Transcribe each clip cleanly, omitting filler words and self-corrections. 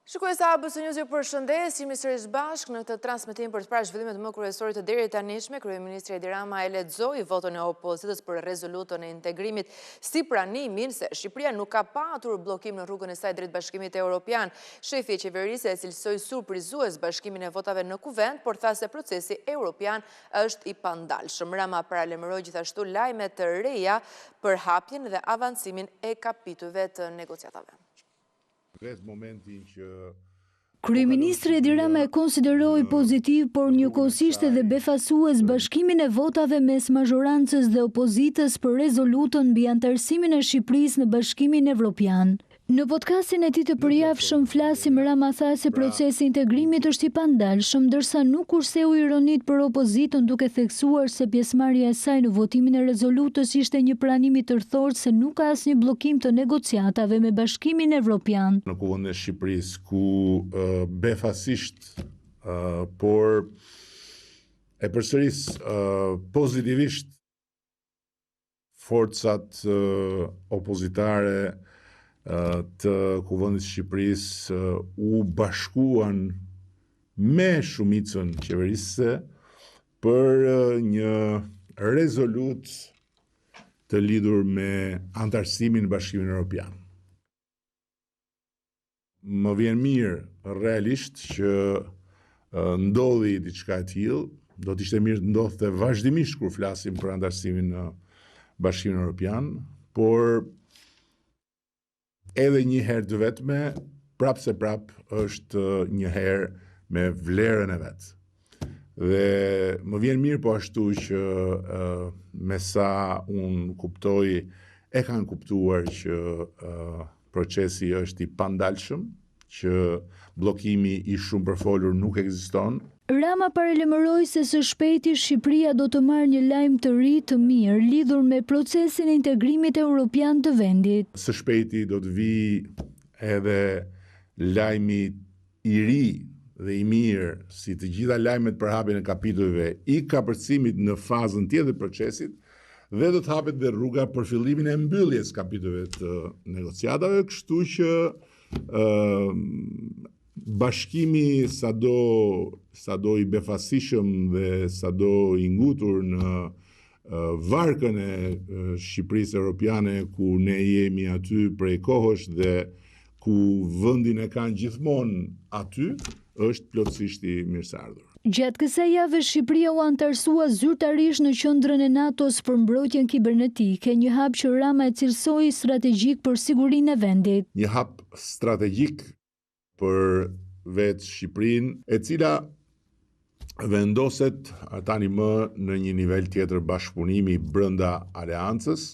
Shikues të ABC News, ju përshëndes, jemi sërish bashkë në këtë transmetim për të parë zhvillimet më kryesorë të deri tanishme. Kryeministri Edi Rama e lexoi voton e opozitës për rezolutën e integrimit si pranimin se Shqipëria nuk ka patur bllokim në rrugën e saj drejt Bashkimit Evropian. Shefi i qeverisë e cilësoi surprizues bashkimin e votave në kuvend, por tha se procesi evropian është i pandalshëm. Rama paralajmëroi gjithashtu lajme të reja për hapjen dhe avancimin e kapitujve të negociatave. Kryeministri Edi Rama e konsideroi pozitiv, por njëkohësisht edhe befasues bashkimin e votave mes mazhorancës dhe opozitës për rezolutën mbi antarësimin e Shqipërisë në Bashkimin Evropian. Në podcastin e tij të përjavshëm flasim, Rama tha se procesi i integrimit është i pandalshëm, ndërsa nuk kurseu ironit për opozitën duke theksuar se pjesëmarrja e saj në votimin e rezolutës ishte një pranim i tërthort se nuk ka asnjë bllokim të negociatave me Bashkimin Evropian. Në kuvendin e Shqipërisë ku befasisht por e përsëris pozitivisht forcat opozitare të kuvendit të Shqipërisë u bashkuan me shumicën qeverisëse për një rezolutë të lidhur me antarësimin në Bashkimin Evropian. Më vjen mirë realisht që ndodhi diçka e tillë, do të ishte mirë të ndodhte vazhdimisht kur flasim për antarësimin në Bashkimin Evropian, por edhe një herë të vetme, prap se prap është një herë me vlerën e vet. Dhe më vjen mirë po ashtu që me sa unë kuptoj, e kanë kuptuar që procesi është i pandalshëm, që bllokimi i shumë përfolur nuk ekziston. Rama paralajmëroi se së shpejti Shqipëria do të marrë një lajm të ri të mirë lidhur me procesin e integrimit evropian të vendit. Së shpejti do të vi edhe lajmi i ri dhe i mirë, si të gjitha lajmet për hapjen e kapitujve i kapërcimit në fazën tjetër të procesit, dhe do të hapet dhe rruga për fillimin e mbylljes kapitujve të negociatave, kështu që bashkimi sado i befasishëm dhe sado i ngutur në varkën e Shqipërisë Evropiane, ku ne jemi aty prej kohësh dhe ku vendin e kanë gjithmonë aty, është plotësisht i mirëseardhur. Gjatë kësaj jave Shqipëria u antarësua zyrtarisht në qendrën e NATO-s për mbrojtjen kibernetike, një hap që Rama e cilësoi strategjik për sigurinë e vendit. Një hap strategjik për vetë Shqipërinë, e cila vendoset tani më në një nivel tjetër bashkëpunimi brenda aleancës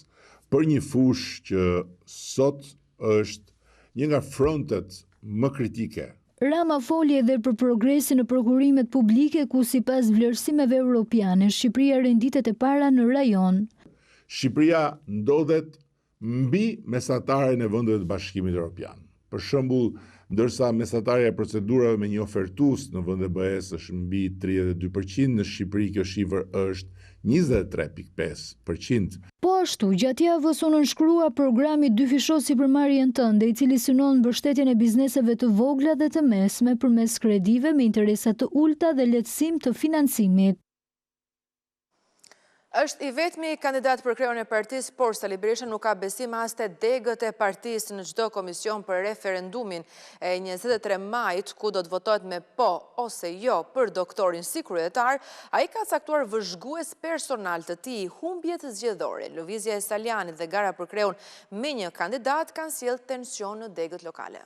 për një fushë që sot është një nga frontet më kritike. Rama foli edhe për progresin në prokurimet publike ku sipas vlerësimeve europiane Shqipëria renditet e para në rajon. Shqipëria ndodhet mbi mesataren e vendeve të Bashkimit Evropian. Për shembull, ndërsa mesatarja e procedurave me një ofertues në vende BE-s është mbi 32%, në Shqipëri kjo shifër është 23.5%. Po ashtu, gjatë javës u nënshkrua programi dy fishos sipërmarrjen tënde, i cili synon mbështetjen e bizneseve të vogla dhe të mesme përmes kredive me interesa të ulta dhe lehtësim të financimit. Është i vetmi kandidat për kreun e partisë, por Sali Berisha nuk ka besim as te degët e partisë në çdo komision për referendumin e 23 majit, ku do të votohet me po ose jo për doktorin si kryetar. Ai ka caktuar vëzhgues personal të tij humbjet zgjedhore. Lëvizja e Salianit dhe gara për kreun me një kandidat kanë sjellë tension në degët lokale.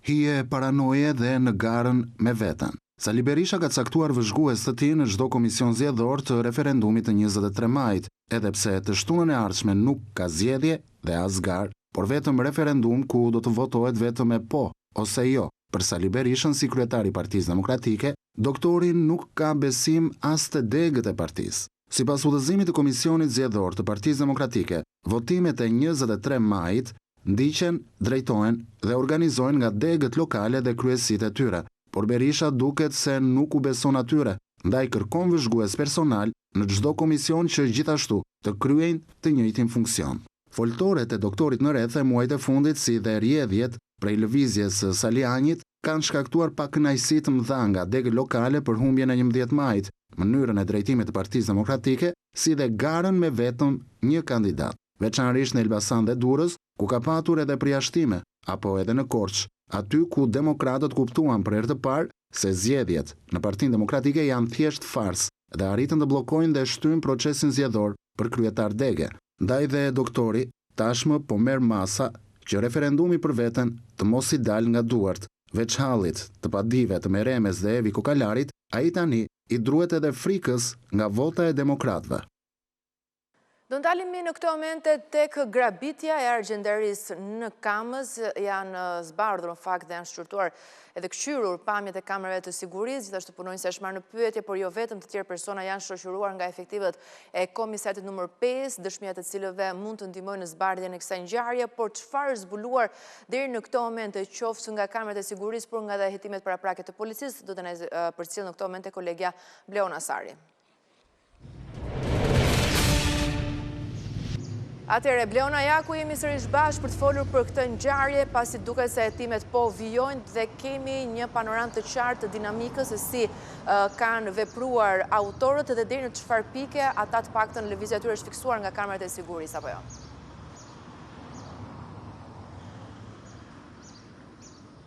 Hije paranoje dhe në garën me veten. Sali Berisha ka caktuar vëzhgues të tij në çdo komision zgjedhor të referendumit të 23 majit, edhe pse të shtunën e ardhshme nuk ka zgjedhje dhe as gar, por vetëm referendum ku do të votohet vetëm me po ose jo. Për Sali Berishën si kryetari i Partisë Demokratike, doktori nuk ka besim as te degët e partisë. Sipas udhëzimit të Komisionit Zgjedhor të Partisë Demokratike, votimet e 23 majit ndiqen, drejtohen dhe organizohen nga degët lokale dhe kryesitë e tyre. Por Berisha duket se nuk u beson atyre, ndaj kërkon vëzhgues personal në çdo komision që gjithashtu të kryejnë të njëjtin funksion. Foltoret e doktorit në rreth e muajt e fundit si dhe rjedhjet prej lëvizjes së Salianjit kanë shkaktuar pakënaqësi të mëdha nga degë lokale për humbjen e 11 majit, mënyrën e drejtimit të Partisë Demokratike, si dhe garën me vetëm një kandidat, veçanërisht në Elbasan dhe Durrës, ku ka patur edhe përjashtime, apo edhe në Korçë, aty ku demokratët kuptuan për herë të parë se zgjedhjet në Partinë Demokratike janë thjesht fars dhe arritën të bllokojnë dhe shtyjnë procesin zgjedhor për kryetar degë. Ndaj dhe doktori tashmë po merr masa që referendumi për veten të mos i dal nga duart. Veç hallit të padive të Meremes dhe Evi Kokalarit, ai tani i druhet edhe frikës nga vota e demokratëve. Do ndalemi në këto momente tek grabitja e argjendarisë në Kamës, janë zbardhur në fakt dhe janë shqyrtuar edhe këshyrur pamjet e kamerave të sigurisë, gjithashtu punonjësit është marrë në pyetje, por jo vetëm, të tjerë persona janë shoqëruar nga efektivët e komisariatit numër 5, dëshmia të cilëve mund të ndihmojnë në zbardhjen e kësaj ngjarje, por çfarë zbuluar deri në këto momente qoftë nga kamerat e sigurisë, por nga dhe hetimet paraprake të policisë, do të na përcjell në këto momente kolegja Bleona Sari. Atëherë, Bleona, ja ku jemi sërish bashkë për të folur për këtë ngjarje, pasi duket se hetimet po vijojnë dhe kemi një panoramë të qartë të dinamikës se si kanë vepruar autorët dhe deri në çfarë pike ata të paktën lëvizja e tyre është fiksuar nga kamerat e sigurisë apo jo.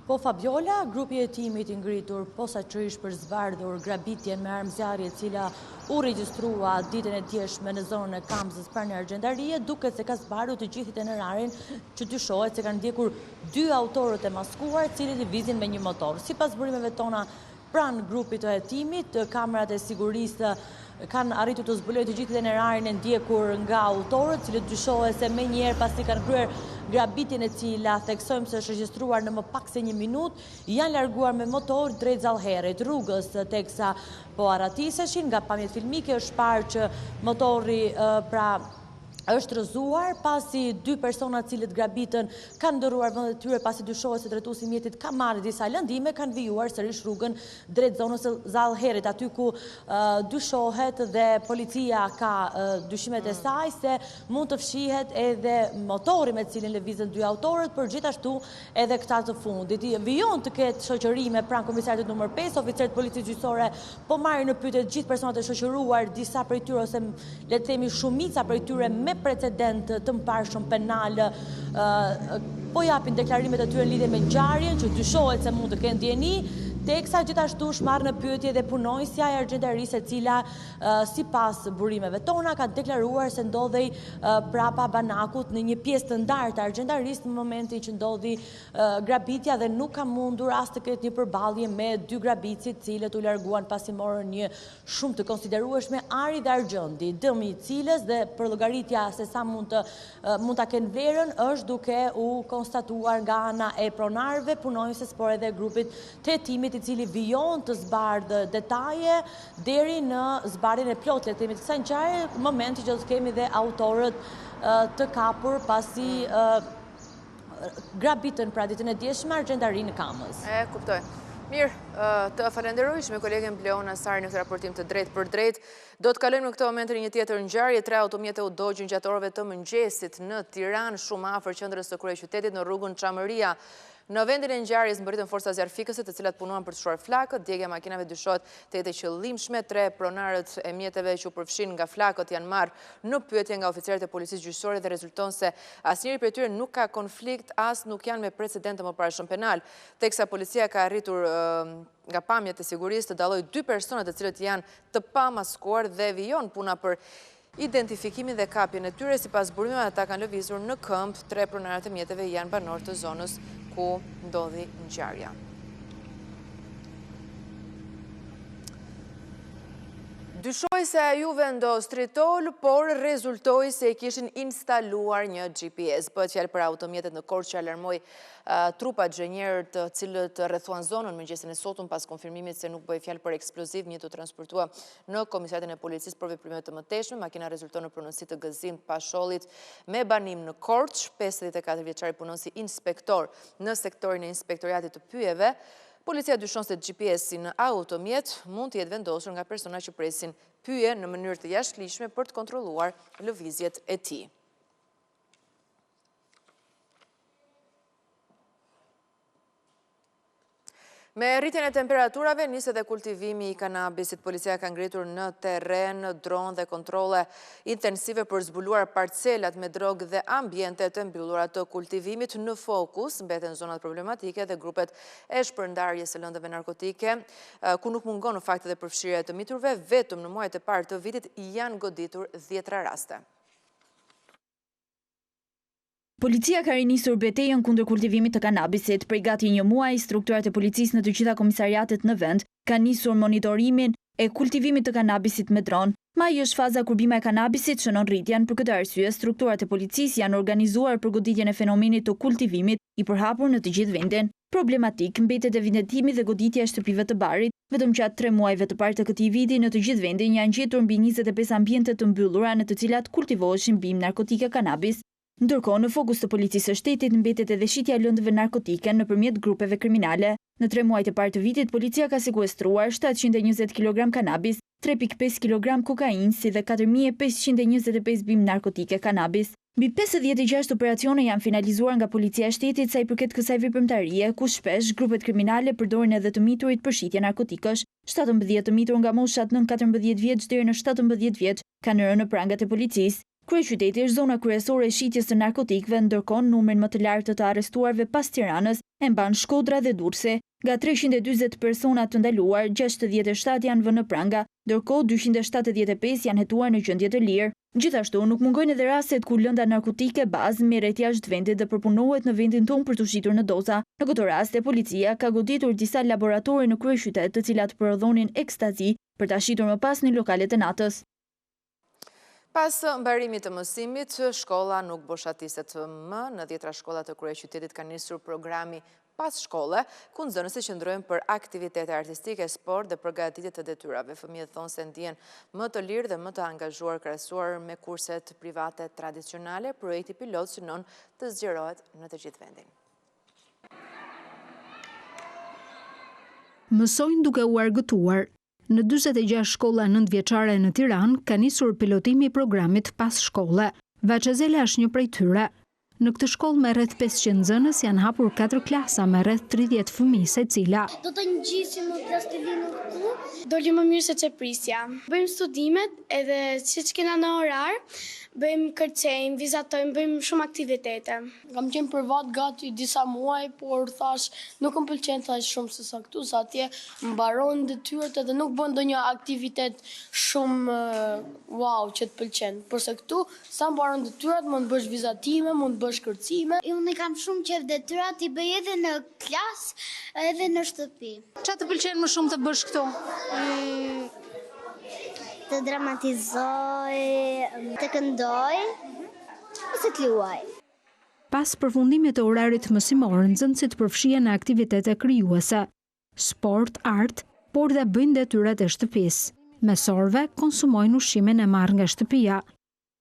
Po Fabiola, grupi e timit i ngritur posaçërisht për zbardhur grabitjen me armë zjarri e cila u regjistrua ditën e djeshme në zonën e Kamzës pranë Argjendarie, duket se ka zbardhur të gjithë itinerarin që dyshohet se kanë ndjekur dy autorët e maskuar, cilët lëvizin me një motor. Sipas burimeve tona pranë grupit të hetimit, kamerat e sigurisë kanë arritur të zbulojnë të gjithë itinerarin e ndjekur nga autorët, cilët dyshohet se menjëherë pasi kanë kryer grabitjen e cila theksojmë se është regjistruar në më pak se 1 minutë, janë larguar me motor drejt Zallherrit rrugës, teksa po aratiseshin. Nga pamjet filmike është parë që motori është rrëzuar, pasi dy persona cilët grabitën kanë ndërruar vendet e tyre, pasi dyshohet se drejtuesi i mjetit ka marrë disa lëndime, kanë vijuar sërish rrugën drejt zonës së Zallherrit, aty ku dyshohet dhe policia ka dyshimet e saj se mund të fshihet edhe motori me cilin lëvizën dy autorët, por gjithashtu edhe këta të fundit. Vijon të ketë shoqërime pranë komisariatit numër 5, oficerët policisë gjyqësore po marrin në pyetje të gjithë personat e shoqëruar, disa prej tyre ose le të themi shumica prej tyre me precedent të mparshëm penal, po japin deklarimet e tyre në lidhje me ngjarjen që dyshohet se mund të kenë dieni, teksa gjithashtu është marrë në pyetje dhe punonjësja e Argjendarisë, e cila sipas burimeve tona ka deklaruar se ndodhej prapa banakut në një pjesë të ndarë të Argjendarisë në momentin që ndodhi grabitja dhe nuk ka mundur as të ketë një përballje me dy grabitësit, cilët u larguan pasi morën një shumë të konsiderueshme ari dhe argjendi, dëmi i cilës dhe për llogaritja se sa mund ta kenë vlerën është duke u konstatuar nga ana e pronarëve, punonjëses, por edhe grupit të hetimit, i cili vijon të zbardhë detaje deri në zbardhjen e plotë të kësaj ngjarje, momenti që do të kemi dhe autorët të kapur pasi grabitën pra ditën e djeshme Argjendari në Kamës. E kuptoj. Mirë, të falenderoj me kolegen Bleona Sari në këtë raportim të drejtë për drejtë. Do të kalojmë në këtë moment në një tjetër ngjarje. 3 automjete u dogjën gjatë orëve të mëngjesit në Tiranë, shumë afër qendrës së kryeqytetit në rrugën Çamëria. Në vendin e ngjarjes mbërritën forca zjarfikëse të cilat punuan për të çuar flakët. Djegja e makinave dyshohet të jetë e qëllimshme. 3 pronarët e mjeteve që u përfshin nga flakët janë marrë në pyetje nga oficerët e policisë gjyqësore dhe rezulton se asnjëri prej tyre nuk ka konflikt, as nuk janë me precedent të mëparshëm penal. Teksa policia ka arritur nga pamjet e sigurisë të dallojë 2 persona të cilët janë të pamaskuar dhe vijon puna për identifikimin dhe kapjen e tyre. Sipas burimeve, ata kanë lëvizur në këmbë. 3 pronarët e mjeteve janë banorë të zonës ku ndodhi ngjarja. Dyshoj se ju vendos tritol, por rezultoi se i kishin instaluar një GPS. Bëhet fjalë për automjetet në Korçë që alarmoi trupat gjenjerë të cilët rrethuan zonën mëngjesin e sotëm pas konfirmimit se nuk bëhej fjalë për eksploziv, një të transportua në komisariatin e policisë për veprime të mëtejshme. Makina rezulton në pronësi të gëzim të pashollit me banim në Korçë. 54 vjeçari punonsi inspektor në sektorin e inspektoriatit të pyjeve. Policia dyshon se GPS-i në automjet mund të jetë vendosur nga persona që presin pyje në mënyrë të jashtëligjshme për të kontrolluar lëvizjet e tij. Me rritjen e temperaturave, niset e kultivimi i kanabisit. Policia ka ngritur në terren, dron dhe kontrole intensive për zbuluar parcelat me drogë dhe ambiente të mbyllura të kultivimit. Në fokus mbeten zonat problematike dhe grupet e shpërndarjes së lëndëve narkotike, ku nuk mungon në fakt dhe përfshirja e të miturve. Vetëm në muajt e parë të vitit janë goditur 10 raste. Policia ka rinisur betejën kundër kultivimit të kanabisit. Prej gati një muaj, strukturat e policisë në të gjitha komisariatet në vend kanë nisur monitorimin e kultivimit të kanabisit me dron. Maj është faza kur bima e kanabisit shënon rritjen. Për këtë arsye, strukturat e policisë janë organizuar për goditjen e fenomenit të kultivimit i përhapur në të gjithë vendin. Problematik mbetet evidentimi dhe goditja e shtëpive të barit. Vetëm gjatë 3 muajve të parë të këtij viti në të gjithë vendin janë gjetur mbi 25 ambiente të mbyllura në të cilat kultivoheshin bimë narkotike kanabis. Ndërkohë, në fokus të policisë së shtetit mbetet edhe shitja e lëndëve narkotike nëpërmjet grupeve kriminale. Në 3 muajt e parë të vitit, policia ka sekuestruar 720 kg kanabis, 3.5 kg kokainë, si dhe 4.525 bimë narkotike kanabis. Mbi 56 operacione janë finalizuar nga policia e shtetit sa i përket kësaj veprimtarie, ku shpesh grupet kriminale përdorin edhe të miturit për shitje narkotikësh. 17 të mitur nga moshat nën 14 vjeç deri në 17 vjeç kanë rënë në prangat e policisë. Kryeqyteti është zona kryesore e shitjes të narkotikëve, ndërkohë numrin më të lartë të arrestuarve pas Tiranës e mban Shkodra dhe Durrësi. Nga 340 persona të ndaluar, 67 janë vënë në pranga, ndërkohë 275 janë hetuar në gjendje të lirë. Gjithashtu, nuk mungojnë edhe rastet ku lënda narkotike bazë merret jashtë vendit dhe përpunohet në vendin tonë për të shitur në doza. Në këtë rast, policia ka goditur disa laboratore në kryeqytet të cilat prodhonin ekstazi për ta shitur më pas në lokalet e natës. Pas mbarimit të mësimit, shkolla nuk boshatiset më. Në 10 shkollat të kryeqytetit ka nisur programi pas shkolle, ku nxënësit qëndrojnë për aktivitete artistike, sport dhe përgatitje të detyrave. Fëmijët thonë se ndjen më të lirë dhe më të angazhuar krahasuar me kurset private tradicionale. Projekti pilot synon të zgjerohet në të gjithë vendin. Mësojnë duke u argëtuar. Në 46 shkolla 9-vjeçare në Tiranë ka nisur pilotimi i programit pas shkolle. Vaçezela është një prej tyre. Në këtë shkollë me rreth 500 nxënës janë hapur 4 klasa me rreth 30 fëmijë secila. Do të ngjisim në plastilinë këtu, doli më mirë se çeprisja. Bëjmë studimet edhe siç kena në orar, bëjmë kërcejmë, vizatojmë, bëjmë shumë aktivitete. Kam qenë privat gati disa muaj, por thash nuk më pëlqen thash shumë se sa këtu, sa atje mbaron detyrat edhe nuk bën ndonjë aktivitet shumë wow që të pëlqen. Por se këtu sa mbaron detyrat, mund të bësh vizatime, mund të bësh kërcime. Unë kam shumë qef detyrat i bëj edhe në klasë, edhe në shtëpi. Çfarë të pëlqen më shumë të bësh këtu? Të dramatizoj, të këndoj, ose të luaj. Pas përfundimit të orarit mësimor, nxënësit përfshihen në aktivitete krijuese, sport, art, por dhe bëjnë detyrat e shtëpisë. Mësorëve konsumojnë ushqimin e marrë nga shtëpia.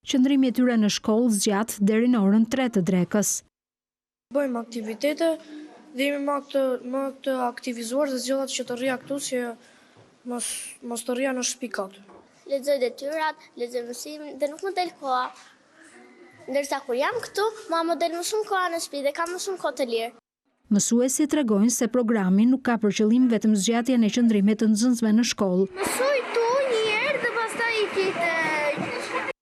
Qëndrimi e tyre në shkollë zgjat deri në orën 3 të drekës. Bëjmë aktivitete dhe jemi më të aktivizuar dhe zgjedhat që të rria këtu si mos të rria në shtëpi kot. Lexoj detyrat, lexoj mësimin dhe nuk më del koha. Ndërsa kur jam këtu, më del më shumë koha në shtëpi dhe kam më shumë kohë të lirë. Mësuesit tregojnë se programi nuk ka për qëllim vetëm zgjatjen e qëndrimit të nxënësve në shkollë, Mësoj tu një herë dhe pastaj ikit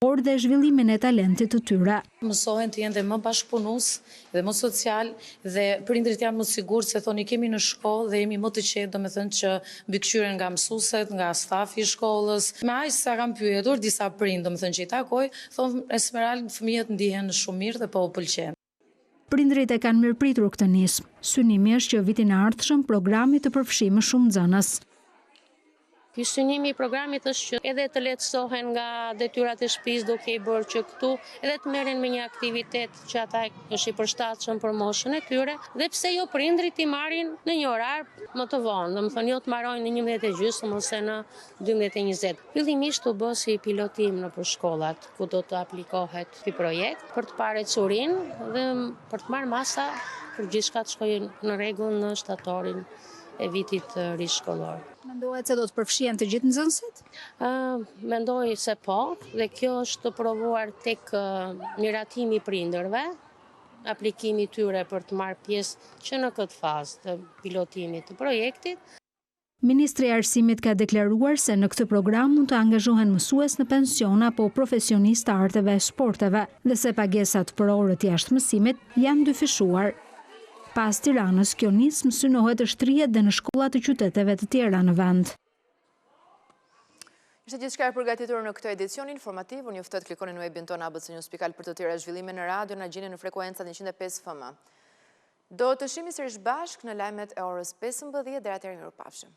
por dhe zhvillimin e talentit të tyre. Mësohen të jenë dhe më bashkëpunues dhe më social dhe prindrit janë më sigurt se thoni kemi në shkollë dhe jemi më të qetë, domethënë që mbikëqyren nga mësueset, nga stafi i shkollës. Me aq sa kam pyetur disa prind, domethënë që i takoj, thonë Esmeral fëmijët ndihen shumë mirë dhe po u pëlqen. Prindrit e kanë mirëpritur këtë nismë. Synimi është që vitin e ardhshëm programi të përfshijë më shumë nxënës. Ky synimi i programit është që edhe të lehtësohen nga detyrat e shtëpisë duke i bërë që këtu edhe të merren me një aktivitet që ata është i përshtatshëm për moshën e tyre dhe pse jo prindrit i marrin në një orar më të vonë, domethënë jo të mbarojnë në 11:30 ose në 12:20. Fillimisht u bë si pilotim nëpër shkollat ku do të aplikohet ky projekt për të parë çurinë dhe për të marrë masa për gjithçka të shkojë në rregull në shtatorin e vitit rishkollor. Mendohet se do të përfshihen të gjithë nxënësit? Mendoj se po, dhe kjo është të provuar tek miratimi i prindërve, aplikimi tyre për të marrë pjesë që në këtë fazë të pilotimit të projektit. Ministri i Arsimit ka deklaruar se në këtë program mund të angazhohen mësues në pension apo profesionistë të arteve e sporteve dhe se pagesat për orët jashtë mësimit janë dyfishuar. Pas Tiranës, kjo nismë synohet të shtrihet dhe në shkollat të qyteteve të tjera në vend. Ishte gjithçka e përgatitur në këtë edicion informativ. Unë juftoj të klikoni në webin tonë abc.news.al për të tjera zhvillime në radio, na gjeni në frekuencat 105 FM. Do të shihemi sërish bashkë në lajmet e orës 15 deri atëherë mirupafshim.